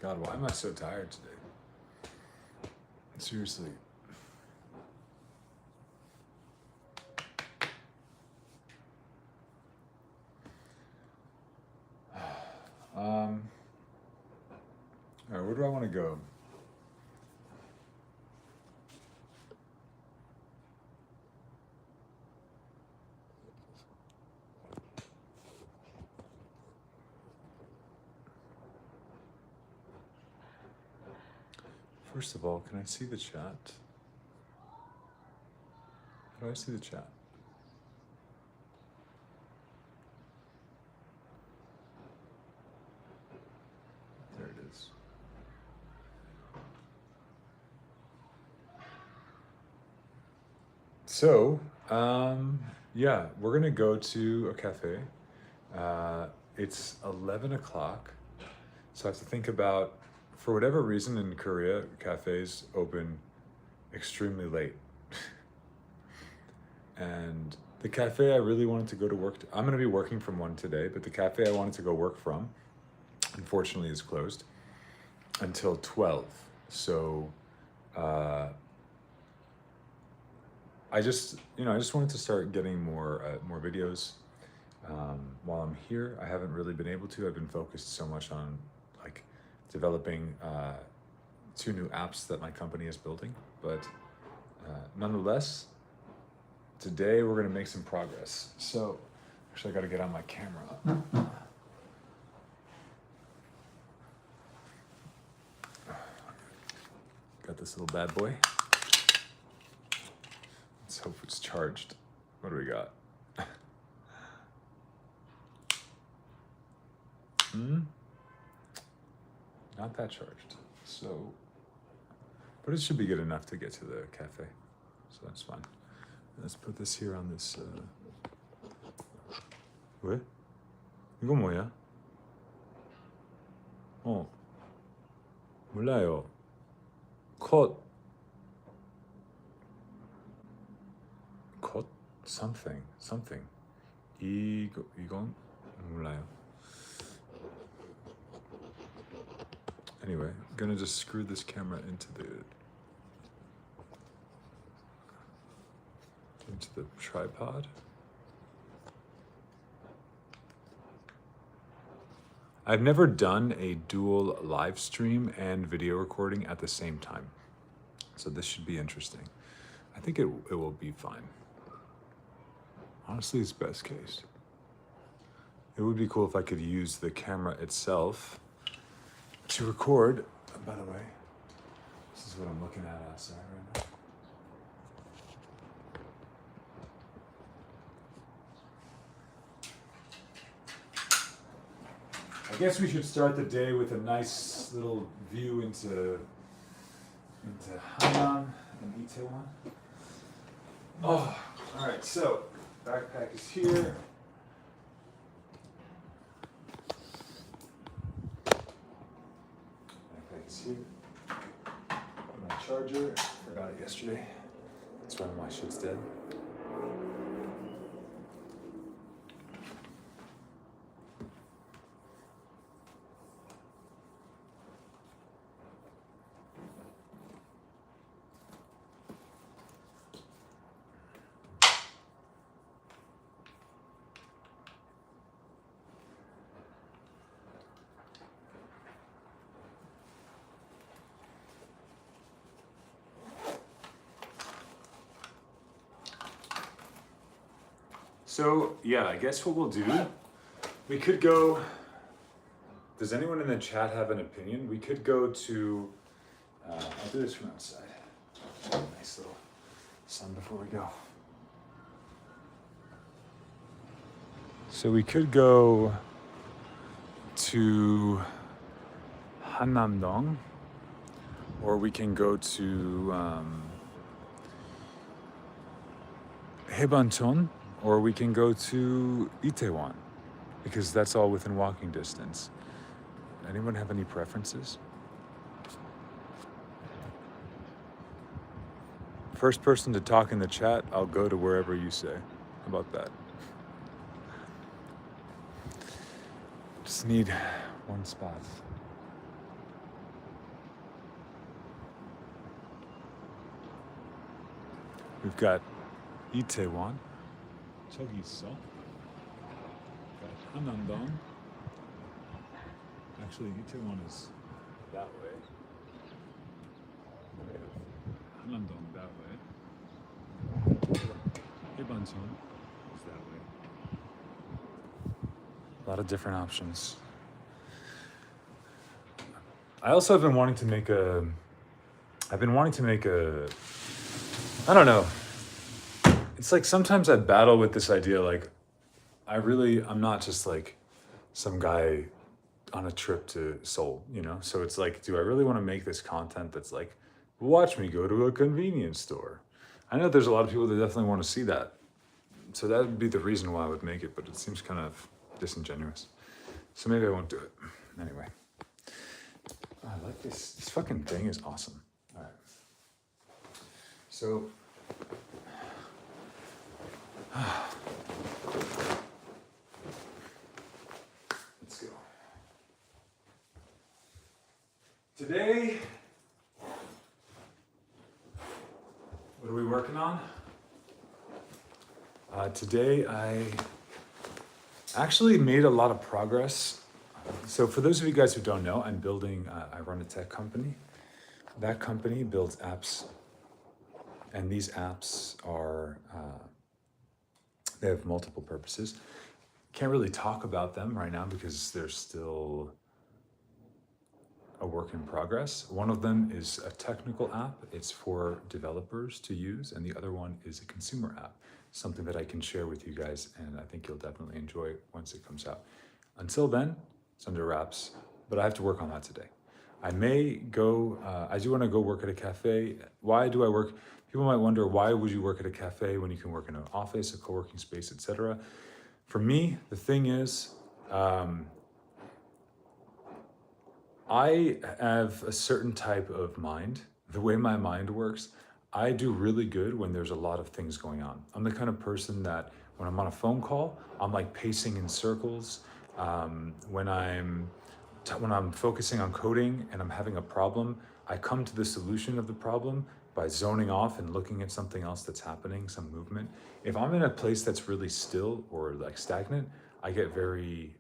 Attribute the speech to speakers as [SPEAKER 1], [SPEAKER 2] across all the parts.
[SPEAKER 1] God, why am I so tired today? Seriously. All right, where do I want to go? First of all, can I see the chat? How do I see the chat? There it is. So, yeah, we're gonna go to a cafe. It's 11 o'clock, so I have to think about, for whatever reason in Korea, cafes open extremely late. And the cafe I really wanted to go to work to, I'm gonna be working from one today, but the cafe I wanted to go work from, unfortunately, is closed until 12. So, I just wanted to start getting more videos while I'm here. I haven't really been able to. I've been focused so much on like developing 2 new apps that my company is building. But nonetheless, today we're gonna make some progress. So actually, I got to get on my camera. Got this little bad boy. Let's hope it's charged. What do we got? Not that charged. So, but it should be good enough to get to the cafe. So that's fine. Let's put this here on this. 왜? 이거 뭐야? 몰라요. 컷. something. 이건 몰라요. Anyway, I'm gonna just screw this camera into the tripod. I've never done a dual live stream and video recording at the same time. So this should be interesting. I think it will be fine. Honestly, it's best case. It would be cool if I could use the camera itself to record. By the way, this is what I'm looking at outside right now. I guess we should start the day with a nice little view into Hanam and Itaewon. Oh, all right. So backpack is here. Backpack is here. My charger. Forgot it yesterday. That's why my shit's dead. So, yeah, I guess what we'll do, we could go, does anyone in the chat have an opinion? We could go to, I'll do this from outside. Nice little sun before we go. So we could go to Hannam-dong, or we can go to Haebancheon, or we can go to Itaewon, because that's all within walking distance. Anyone have any preferences? First person to talk in the chat, I'll go to wherever you say. How about that? Just need one spot. We've got Itaewon, 저기 있어. Got Hanamdong. Actually, Itaewon is that way. We have Hanamdong that way. Ilbancheon is that way. A lot of different options. I also have been wanting to make a. I don't know. It's like sometimes I battle with this idea, like, I'm not just like some guy on a trip to Seoul, you know? So it's like, do I really want to make this content that's like, watch me go to a convenience store? I know there's a lot of people that definitely want to see that. So that would be the reason why I would make it, but it seems kind of disingenuous. So maybe I won't do it. Anyway. I like this. This fucking thing is awesome. All right. So, let's go. Today, what are we working on? Today, I actually made a lot of progress. So for those of you guys who don't know, I run a tech company. That company builds apps, and these apps are, they have multiple purposes. Can't really talk about them right now because they're still a work in progress. One of them is a technical app. It's for developers to use, and the other one is a consumer app, something that I can share with you guys, and I think you'll definitely enjoy once it comes out. Until then, it's under wraps, but I have to work on that today. I do want to go work at a cafe. Why do I work? People might wonder, why would you work at a cafe when you can work in an office, a co-working space, etc.? For me, the thing is, I have a certain type of mind. The way my mind works, I do really good when there's a lot of things going on. I'm the kind of person that when I'm on a phone call, I'm like pacing in circles. When I'm focusing on coding and I'm having a problem, I come to the solution of the problem by zoning off and looking at something else that's happening, some movement. If I'm in a place that's really still or like stagnant, I get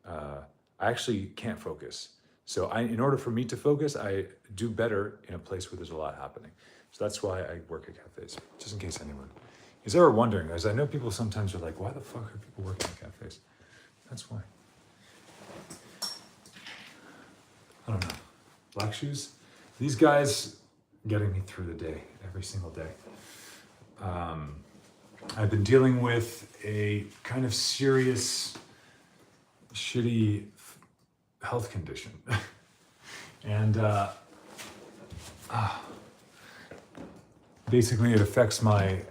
[SPEAKER 1] I actually can't focus. So in order for me to focus, I do better in a place where there's a lot happening. So that's why I work at cafes, just in case anyone is ever wondering, as I know people sometimes are like, why the fuck are people working at cafes? That's why. I don't know. Black shoes? These guys getting me through the day, every single day. I've been dealing with a kind of serious, shitty health condition. And basically it affects my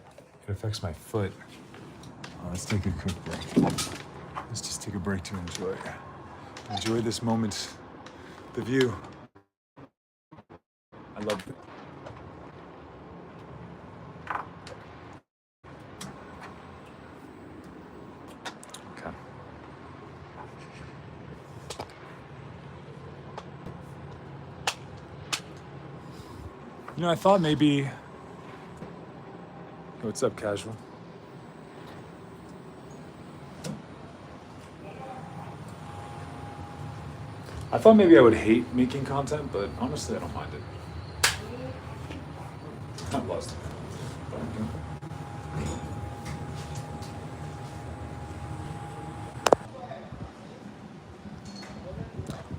[SPEAKER 1] foot. Let's take a quick break. Let's just take a break to enjoy this moment. The view. I love it. Okay. You know, I thought maybe. Hey, what's up, casual? I thought maybe I would hate making content, but honestly, I don't mind it. I'm lost.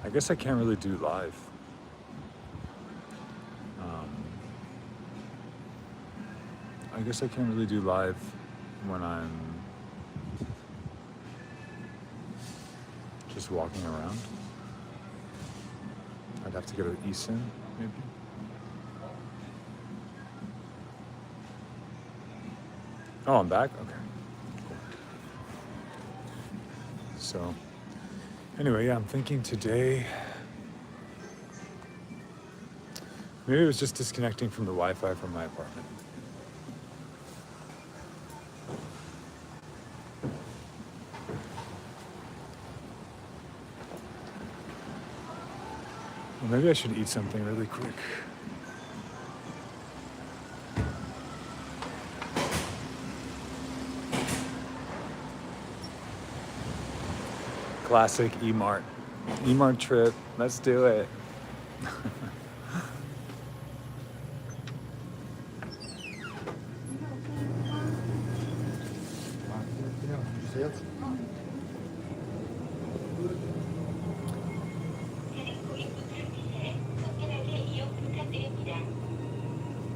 [SPEAKER 1] I guess I can't really do live. I guess I can't really do live when I'm just walking around. I'd have to get an eSIM, maybe. Oh, I'm back? Okay. Cool. So, anyway, yeah, I'm thinking today, maybe it was just disconnecting from the Wi-Fi from my apartment. Well, maybe I should eat something really quick. Classic E-Mart. E-Mart trip. Let's do it.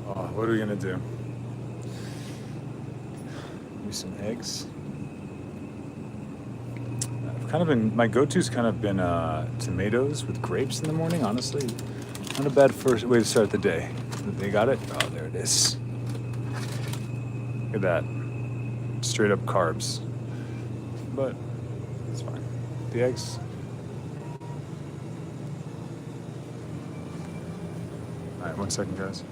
[SPEAKER 1] Oh, what are we gonna do? Maybe some eggs. I've kind of been, my go-to's kind of been tomatoes with grapes in the morning, honestly. Not a bad first way to start the day. They got it? Oh, there it is. Look at that. Straight up carbs. But it's fine. The eggs. All right, 1 second, guys.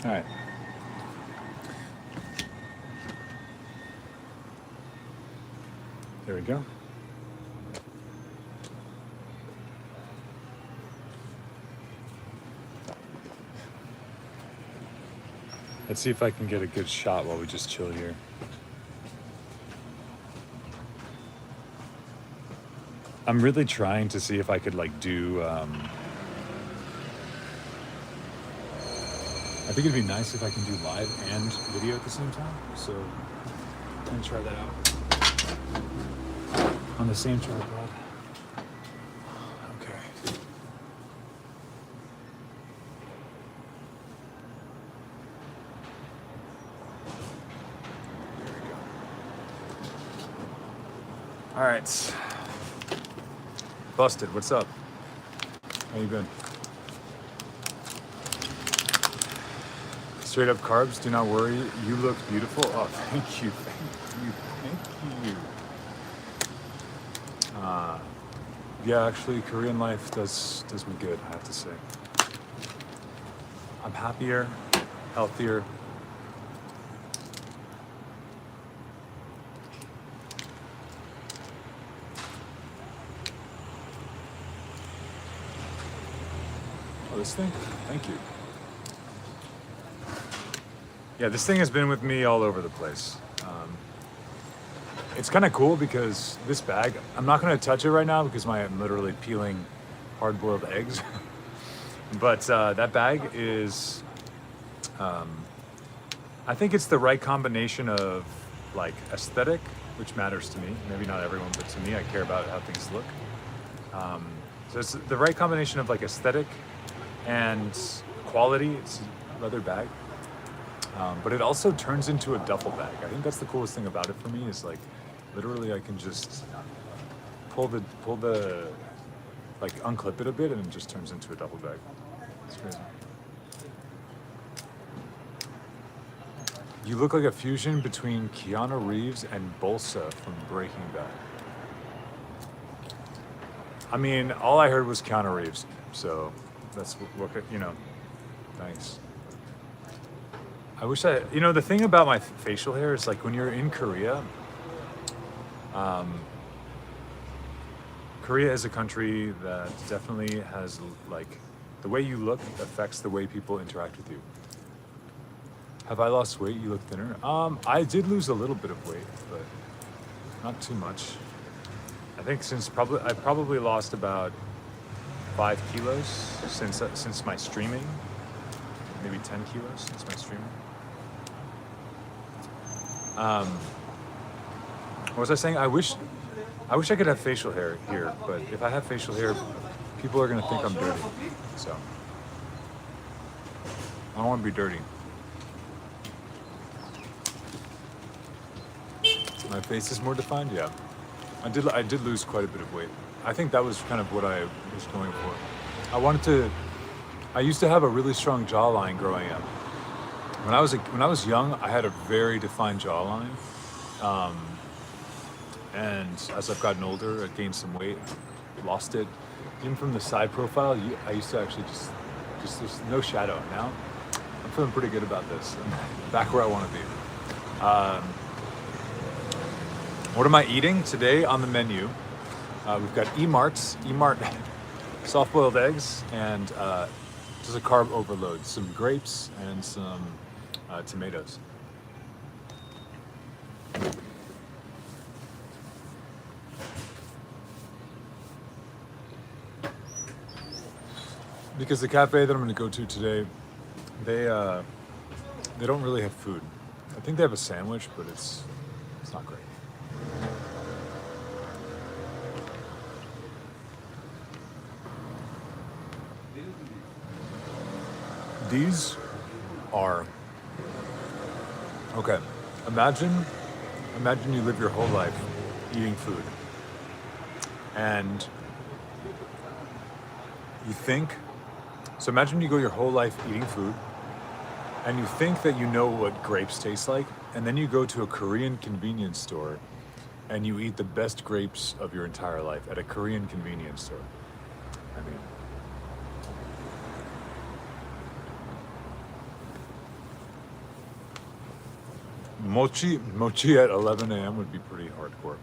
[SPEAKER 1] All right. There we go. Let's see if I can get a good shot while we just chill here. I'm really trying to see if I could like do, I think it'd be nice if I can do live and video at the same time. So I'm gonna try that out on the same tripod. Okay. There we go. All right. Busted, what's up? How you been? Straight up carbs, do not worry. You look beautiful. Oh, thank you, thank you, thank you. Yeah, actually, Korean life does me good, I have to say. I'm happier, healthier. Oh, this thing? Thank you. Yeah, this thing has been with me all over the place. It's kind of cool because this bag, I'm not going to touch it right now because I'm literally peeling hard-boiled eggs. But that bag is, I think it's the right combination of like aesthetic, which matters to me. Maybe not everyone, but to me, I care about how things look. So it's the right combination of like aesthetic and quality. It's a leather bag. But it also turns into a duffel bag. I think that's the coolest thing about it for me is like, literally I can just pull the, like unclip it a bit and it just turns into a duffel bag. It's crazy. You look like a fusion between Keanu Reeves and Bolsa from Breaking Bad. I mean, all I heard was Keanu Reeves, so that's what, you know, thanks. I wish the thing about my facial hair is like when you're in Korea, Korea is a country that definitely has like, the way you look affects the way people interact with you. Have I lost weight? You look thinner. I did lose a little bit of weight, but not too much. I think I've probably lost about 5 kilos since my streaming. Maybe 10 kilos since my streaming. What was I saying? I wish I could have facial hair here, but if I have facial hair, people are gonna think I'm dirty. So I don't want to be dirty. My face is more defined. Yeah, I did lose quite a bit of weight. I think that was kind of what I was going for. I wanted to I used to have a really strong jawline growing up. When I was young, I had a very defined jawline, um, and as I've gotten older, I gained some weight, lost it. Even from the side profile, I used to actually just there's no shadow. Now I'm feeling pretty good about this. I'm back where I want to be. Um, what am I eating today on the menu? We've got Emart soft-boiled eggs, and just a carb overload, some grapes and some tomatoes. Because the cafe that I'm going to go to today, they don't really have food. I think they have a sandwich, but it's not great. These are okay. Imagine you live your whole life eating food, and you think. So imagine you go your whole life eating food, and you think that you know what grapes taste like, and then you go to a Korean convenience store, and you eat the best grapes of your entire life at a Korean convenience store. I mean. Mochi at 11 a.m. would be pretty hardcore.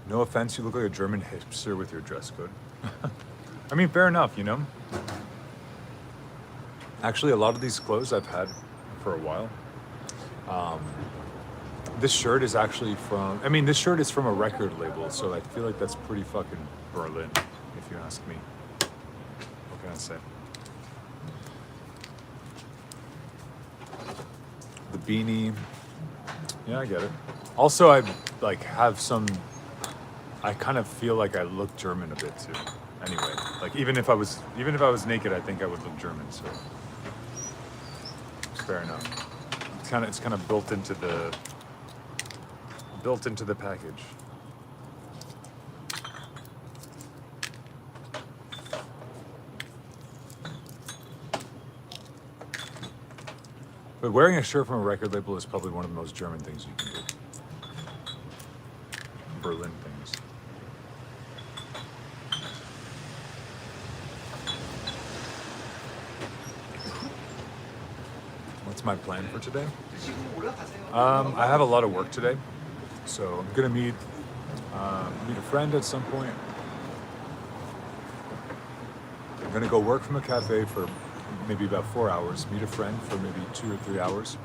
[SPEAKER 1] No offense, you look like a German hipster with your dress code. I mean, fair enough, you know? Actually, a lot of these clothes I've had for a while. This shirt is actually this shirt is from a record label, so I feel like that's pretty fucking Berlin, if you ask me. What can I say? The beanie. Yeah, I get it. Also, I kind of feel like I look German a bit too. Anyway, like even if I was naked, I think I would look German. So fair enough. It's kind of built into the package. But wearing a shirt from a record label is probably one of the most German things you can do. Berlin things. What's my plan for today? I have a lot of work today, so I'm gonna meet a friend at some point. I'm gonna go work from a cafe for maybe about 4 hours, meet a friend for maybe 2 or 3 hours,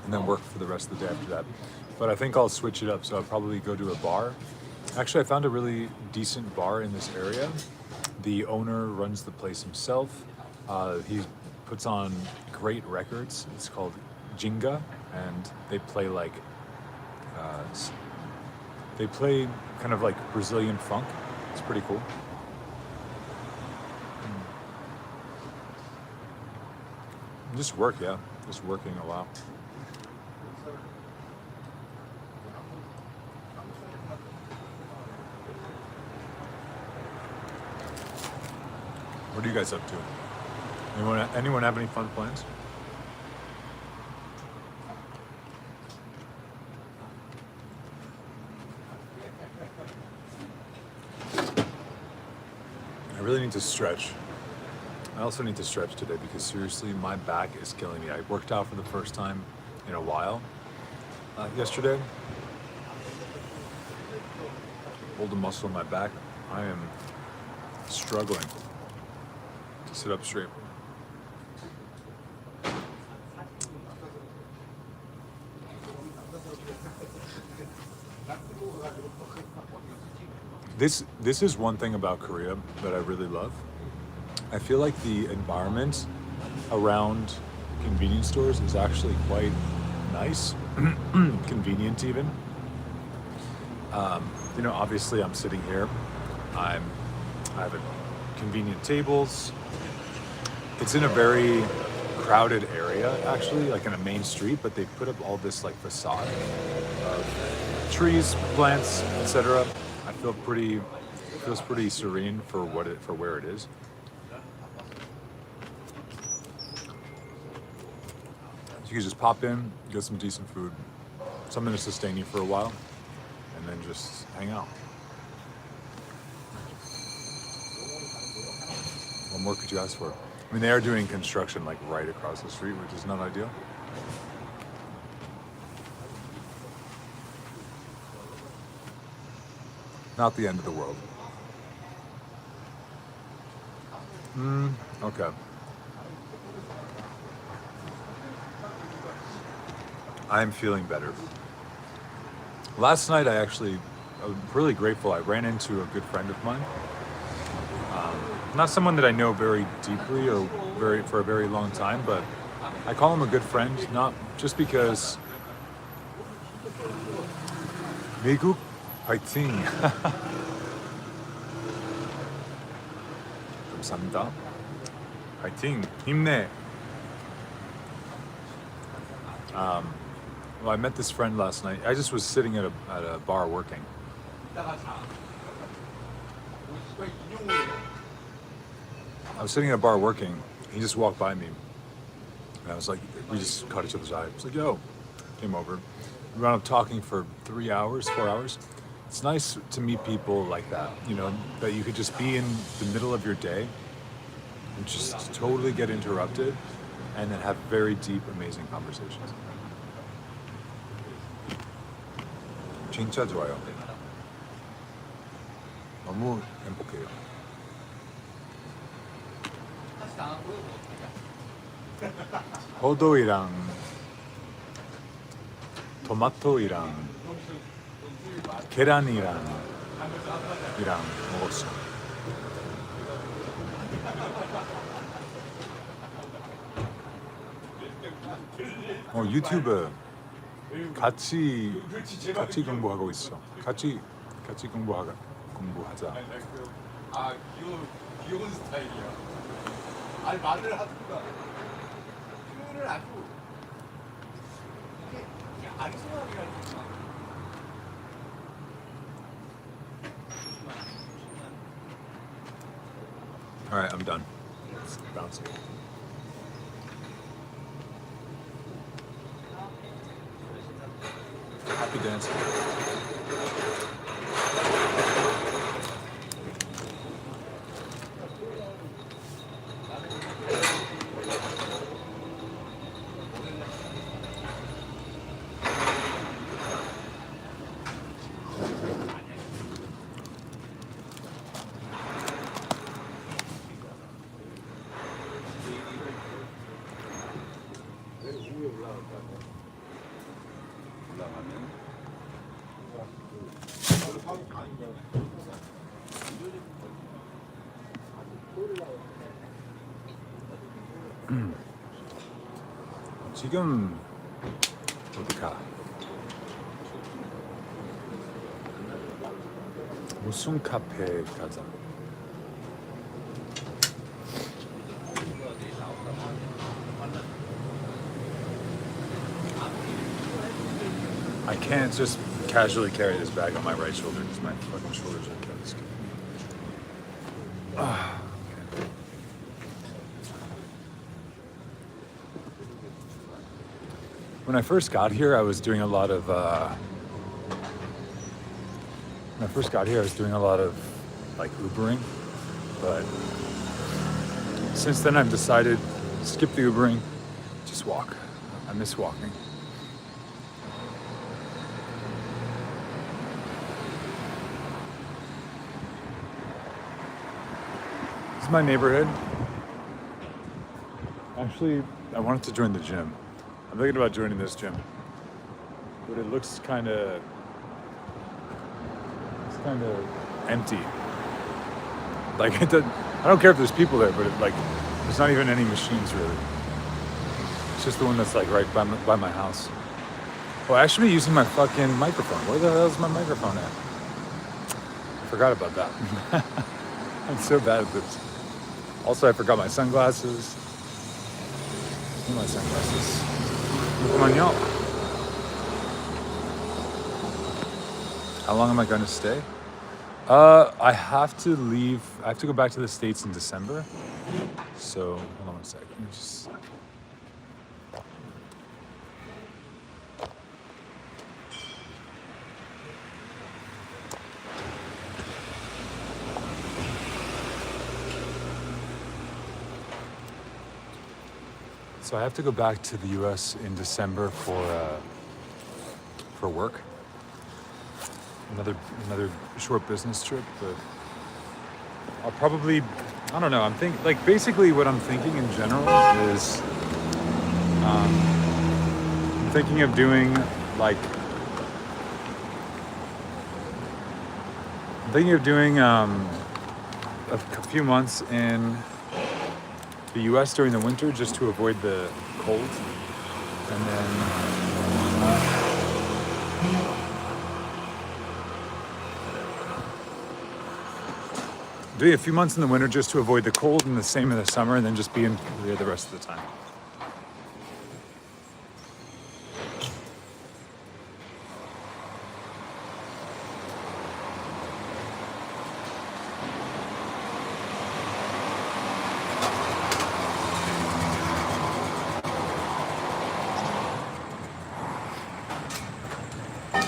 [SPEAKER 1] and then work for the rest of the day after that. But I think I'll switch it up, so I'll probably go to a bar. Actually, I found a really decent bar in this area. The owner runs the place himself. He puts on great records. It's called Jinga, and they play kind of like Brazilian funk. It's pretty cool. Just work, yeah. Just working a lot. What are you guys up to? Anyone have any fun plans? I really need to stretch. I also need to stretch today because seriously, my back is killing me. I worked out for the first time in a while yesterday. Hold a muscle in my back. I am struggling to sit up straight. This is one thing about Korea that I really love. I feel like the environment around convenience stores is actually quite nice, convenient even. Obviously I'm sitting here. I have convenient tables. It's in a very crowded area, actually, like in a main street, but they put up all this like facade of trees, plants, etc. It feels pretty serene for where it is. could just pop in, get some decent food, something to sustain you for a while, and then just hang out. What more could you ask for? I mean, they are doing construction like right across the street, which is not ideal. Not the end of the world. Okay. I'm feeling better. Last night, I'm really grateful. I ran into a good friend of mine. Not someone that I know very deeply or for a very long time, but I call him a good friend, not just because 미국 파이팅. 감사합니다. 파이팅. 힘내. Well, I met this friend last night. I just was sitting at a bar working. I was sitting at a bar working. He just walked by me. And I was like, we just caught each other's eye. I was like, yo. Came over. We wound up talking for 3 hours, 4 hours. It's nice to meet people like that, you know, that you could just be in the middle of your day and just totally get interrupted and then have very deep, amazing conversations. 진짜 좋아요. 너무 행복해요. 호두이랑 토마토이랑 계란이랑 먹었어. 유튜브 같이 공부하고 있어. 같이 공부하자.
[SPEAKER 2] 귀여운 스타일이야. 아니 말을 하든가 표현을 아주 이게 아리송하게
[SPEAKER 1] All right, I'm done. It's bouncing. Happy dancing. 지금 어디 가? 무슨 카페 가자? I can't just casually carry this bag on my right shoulder because my fucking shoulders are killing this. When I first got here, I was doing a lot of. Like Ubering, but since then I've decided skip the Ubering, just walk. I miss walking. This is my neighborhood. Actually, I wanted to join the gym. I'm thinking about joining this gym, but it looks kind of empty. Like I don't care if there's people there, but there's not even any machines really. It's just the one that's like right by my house. Oh, I should be using my fucking microphone. Where the hell is my microphone at? I forgot about that. I'm so bad at this. Also, I forgot my sunglasses. My sunglasses. 잠깐만요. How long am I going to stay? I have to leave. I have to go back to the States in December. So, hold on a sec. Let me just... So I have to go back to the U.S. in December for work. Another short business trip, but I'll probably, I don't know. Basically what I'm thinking in general is I'm thinking of doing like a few months in the U.S. during the winter just to avoid the cold, and then doing a few months in the winter just to avoid the cold, and the same in the summer, and then just be in Korea the rest of the time.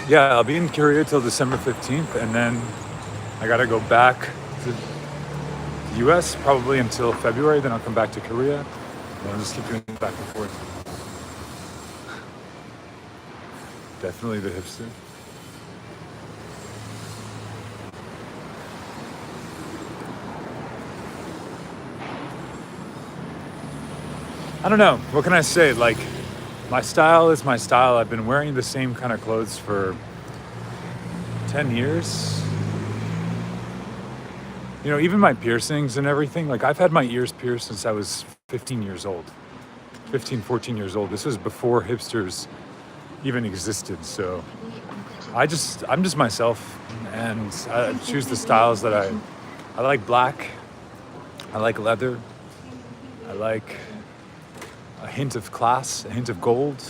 [SPEAKER 1] Yeah, I'll be in Korea till December 15th, and then I gotta go back to the US probably until February, then I'll come back to Korea, and I'll just keep doing it back and forth. Definitely the hipster. I don't know, what can I say? Like, my style is my style. I've been wearing the same kind of clothes for 10 years. You know, even my piercings and everything, like I've had my ears pierced since I was 15 years old. 15, 14 years old. This was before hipsters even existed. So I'm just myself, and I choose the styles that I like. Black, I like leather, I like a hint of class, a hint of gold.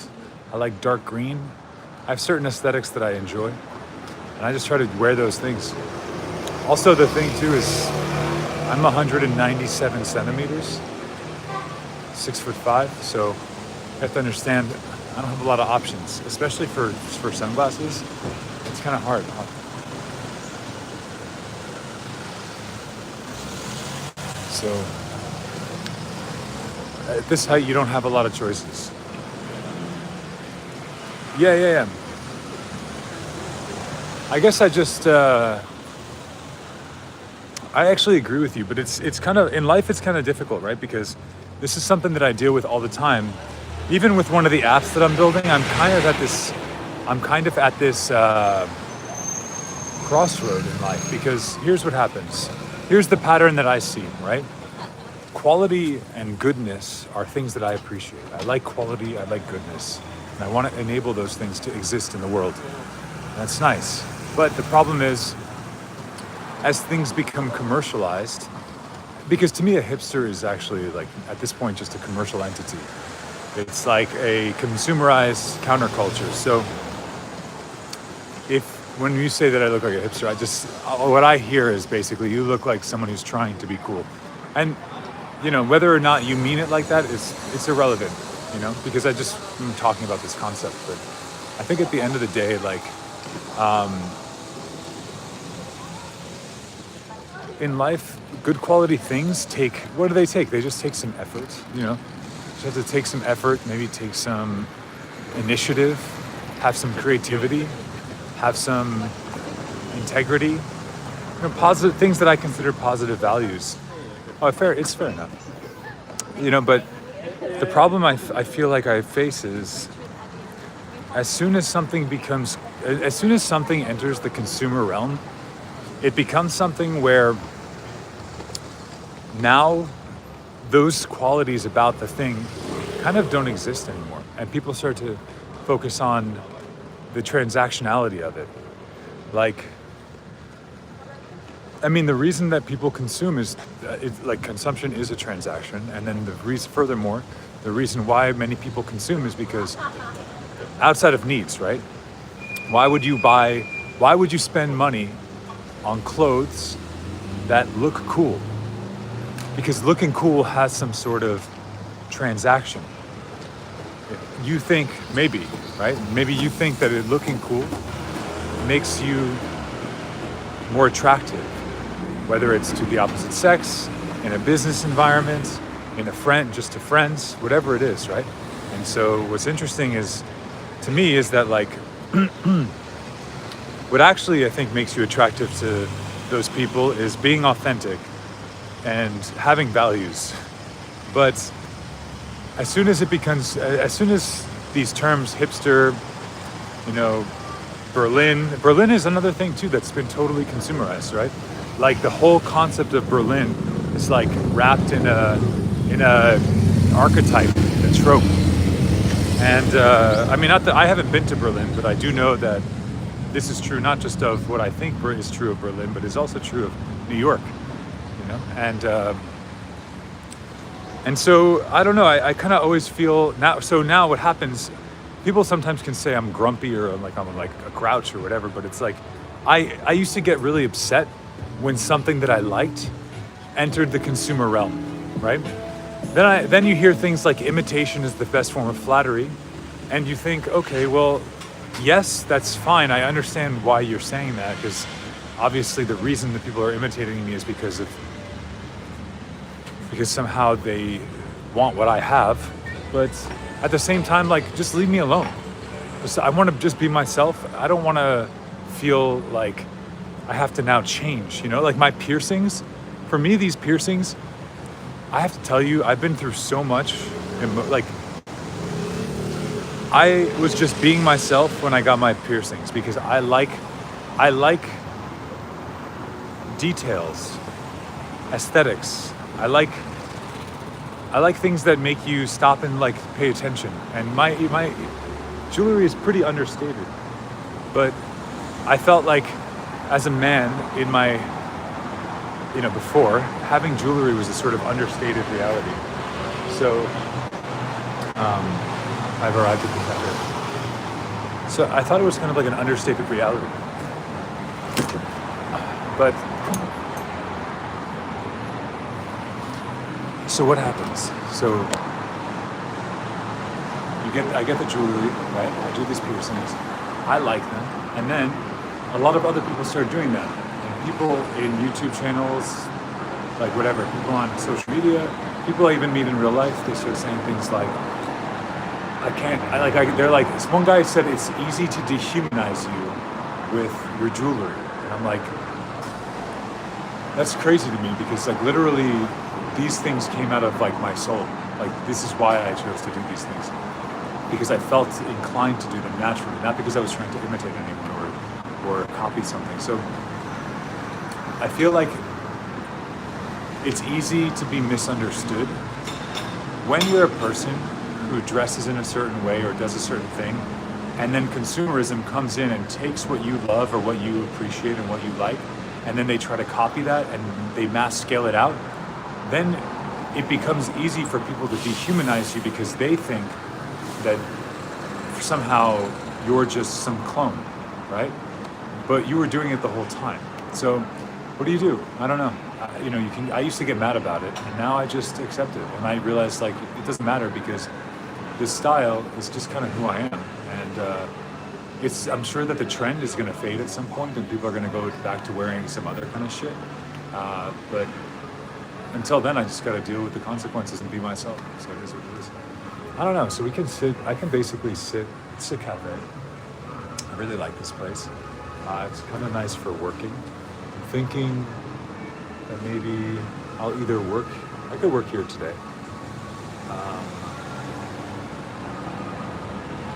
[SPEAKER 1] I like dark green. I have certain aesthetics that I enjoy, and I just try to wear those things. Also, the thing too is I'm 197 centimeters, 6'5", so you have to understand I don't have a lot of options, especially for sunglasses. It's kind of hard. So at this height, you don't have a lot of choices. Yeah. I guess I actually agree with you, but it's kind of, in life it's kind of difficult, right? Because this is something that I deal with all the time. Even with one of the apps that I'm building, I'm kind of at this crossroad in life, because here's what happens. Here's the pattern that I see, right? Quality and goodness are things that I appreciate. I like quality, I like goodness, and I want to enable those things to exist in the world. That's nice. But the problem is, as things become commercialized, because to me a hipster is actually, like, at this point, just a commercial entity. It's like a consumerized counterculture. So when you say that I look like a hipster, what I hear is basically you look like someone who's trying to be cool. And you know, whether or not you mean it like that it's irrelevant, you know, because I'm talking about this concept. But I think at the end of the day, like, in life, good quality things what do they take? They just take some effort, you know. You have to take some effort, maybe take some initiative, have some creativity, have some integrity, you know, positive things that I consider positive values. It's fair enough. You know, but the problem I feel like I face is as soon as something enters the consumer realm, it becomes something where now those qualities about the thing kind of don't exist anymore. And people start to focus on the transactionality of it. Like, I mean, the reason that people consume is, consumption is a transaction. And then furthermore, the reason why many people consume is because outside of needs, right? Why would you spend money on clothes that look cool? Because looking cool has some sort of transaction. You think, maybe, right? Maybe you think that looking cool makes you more attractive, whether it's to the opposite sex, in a business environment, in a friend, just to friends, whatever it is, right? And so what's interesting is, to me, is that like, what actually I think makes you attractive to those people is being authentic and having values. But as soon as these terms, hipster, you know, Berlin is another thing too that's been totally consumerized, right? Like the whole concept of Berlin is like wrapped in a archetype, a trope. And I mean, not that I haven't been to Berlin, but I do know that this is true not just of what I think is true of Berlin, but is also true of New York, you know. And so I don't know. I kind of always feel now. So now what happens? People sometimes can say I'm grumpy or I'm like a grouch or whatever, but it's like I used to get really upset when something that I liked entered the consumer realm, right? Then you hear things like imitation is the best form of flattery, and you think, okay, well, yes, that's fine. I understand why you're saying that, because obviously the reason that people are imitating me is because somehow they want what I have, but at the same time, like, just leave me alone. I want to just be myself. I don't want to feel like I have to now change, you know? Like my piercings, for me, these piercings, I have to tell you, I've been through so much. Like, I was just being myself when I got my piercings because I like details, aesthetics. I like things that make you stop and like pay attention. And my jewelry is pretty understated, but I felt like as a man in my, you know, before, having jewelry was a sort of understated reality. So I've arrived at the cafe. So I thought it was kind of like an understated reality. But so what happens? So I get the jewelry, right? I do these piercings. I like them. And then a lot of other people start doing that. And people in YouTube channels, like whatever, people on social media, people I even meet in real life, they start saying things like, they're like, this one guy said it's easy to dehumanize you with your jewelry. And I'm like, that's crazy to me because like literally these things came out of like my soul. Like this is why I chose to do these things. Because I felt inclined to do them naturally, not because I was trying to imitate anyone or copy something. So I feel like it's easy to be misunderstood when you're a person who dresses in a certain way or does a certain thing, and then consumerism comes in and takes what you love or what you appreciate and what you like, and then they try to copy that and they mass scale it out, then it becomes easy for people to dehumanize you because they think that somehow you're just some clone, right? But you were doing it the whole time. So what do? I don't know. I used to get mad about it, and now I just accept it. And I realize like it doesn't matter because this style is just kind of who I am. And I'm sure that the trend is going to fade at some point, and people are going to go back to wearing some other kind of shit. But until then, I just got to deal with the consequences and be myself. So it is what it is. I don't know. So I can basically sit. It's a cafe. I really like this place. It's kind of nice for working. I'm thinking that maybe I'll either work. I could work here today.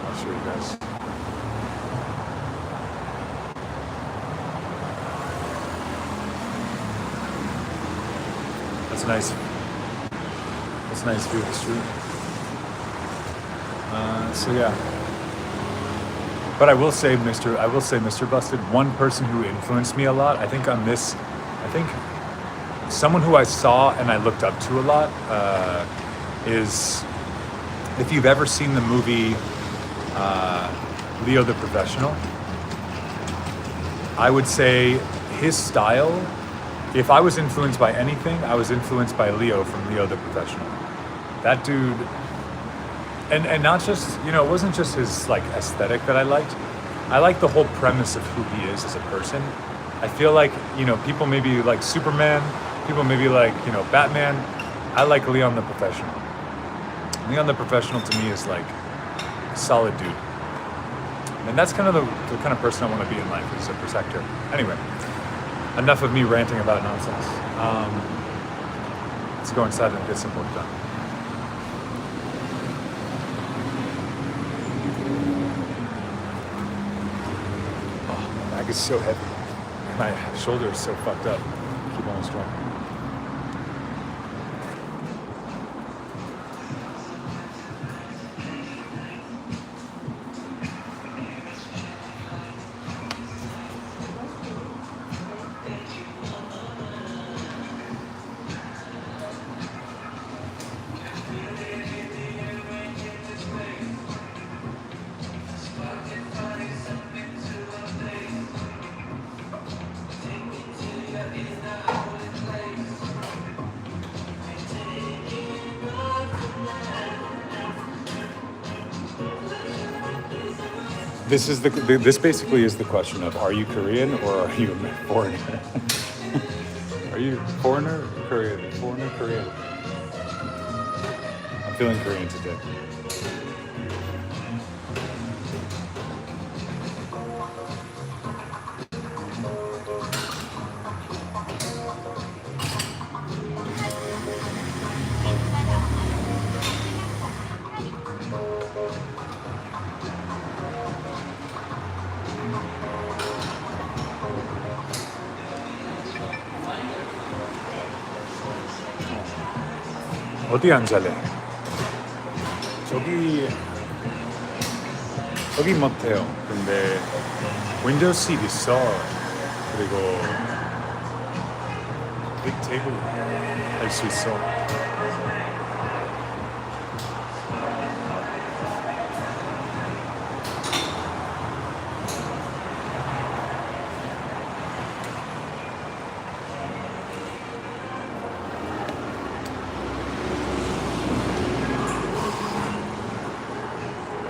[SPEAKER 1] I'll show you guys. That's nice. That's a nice view of the street. So yeah. But I will say, Mr. Busted, one person who influenced me a lot, I think someone who I saw and I looked up to a lot is, if you've ever seen the movie Leo the Professional, I would say his style, if I was influenced by anything, I was influenced by Leo from Leo the Professional. That dude, and not just, it wasn't just his like aesthetic that I liked. I like the whole premise of who he is as a person. I feel like, people maybe like Superman, people maybe like, Batman, I like Leon the Professional. Leon the Professional to me is like a solid dude. And that's kind of the kind of person I want to be in life, is a protector. Anyway, enough of me ranting about nonsense. Let's go inside and get some work done. Oh, my back is so heavy. My shoulder is so fucked up. Keep on strong. This basically is the question of, are you Korean or are you a foreigner? Are you foreigner or Korean? Foreigner, Korean. I'm feeling Korean today. 어디 앉을래? 저기 못해요. 근데 윈도우 시트 있어. 그리고 빅 테이블 할 수 있어.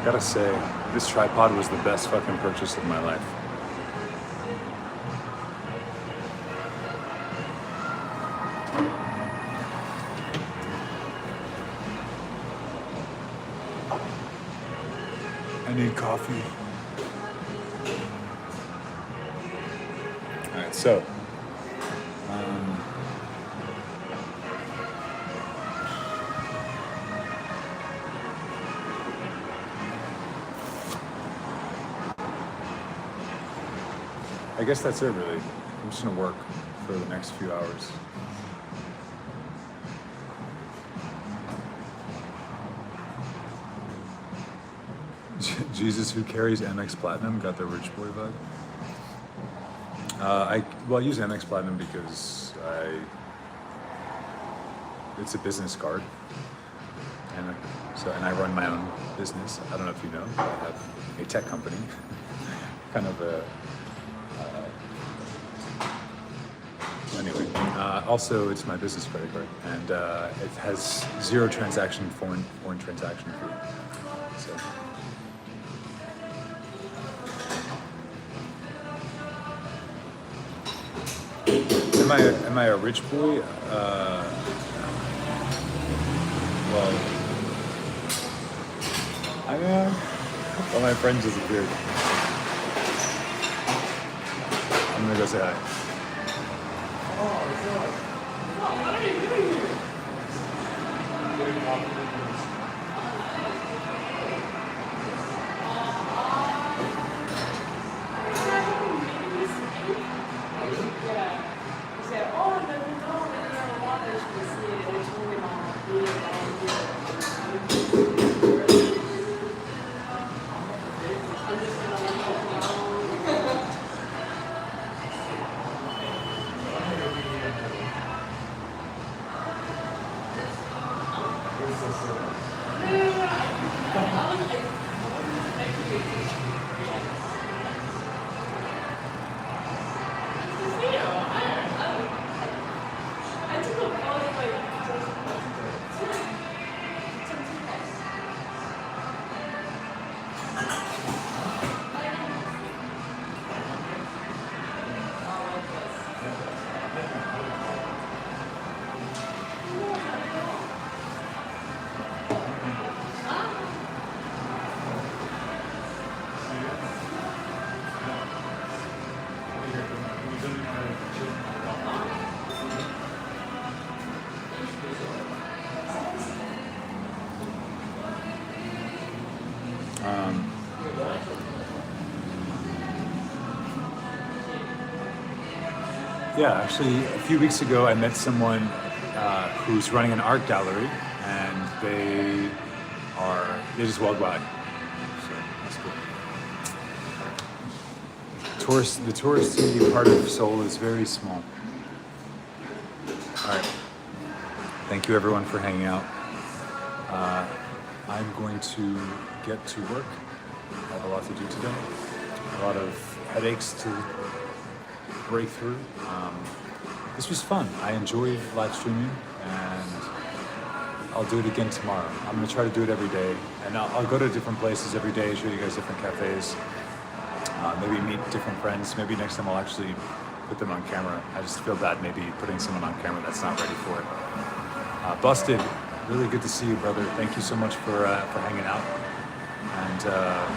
[SPEAKER 1] Gotta say, this tripod was the best fucking purchase of my life. I need coffee. All right, so. I guess that's it, really. I'm just gonna work for the next few hours. Jesus, who carries MX Platinum, got the rich boy vibe. I use MX Platinum because it's a business card, and I run my own business. I don't know if you know, I have a tech company, kind of a. Anyway, also it's my business credit card, and it has zero transaction foreign transaction fee. So. Am I a rich boy? Well, I am. Well, my friend disappeared. I'm gonna go say hi. Yeah, actually, a few weeks ago, I met someone who's running an art gallery, and they just worldwide. So that's cool. The touristy part of Seoul is very small. All right. Thank you, everyone, for hanging out. I'm going to get to work. I have a lot to do today. A lot of headaches to break through. This was fun. I enjoyed live streaming, and I'll do it again tomorrow. I'm gonna try to do it every day, and I'll go to different places every day, show you guys different cafes, maybe meet different friends. Maybe next time I'll actually put them on camera. I just feel bad maybe putting someone on camera that's not ready for it. Busted, really good to see you, brother. Thank you so much for hanging out, and yeah,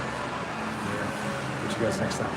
[SPEAKER 1] catch you guys next time.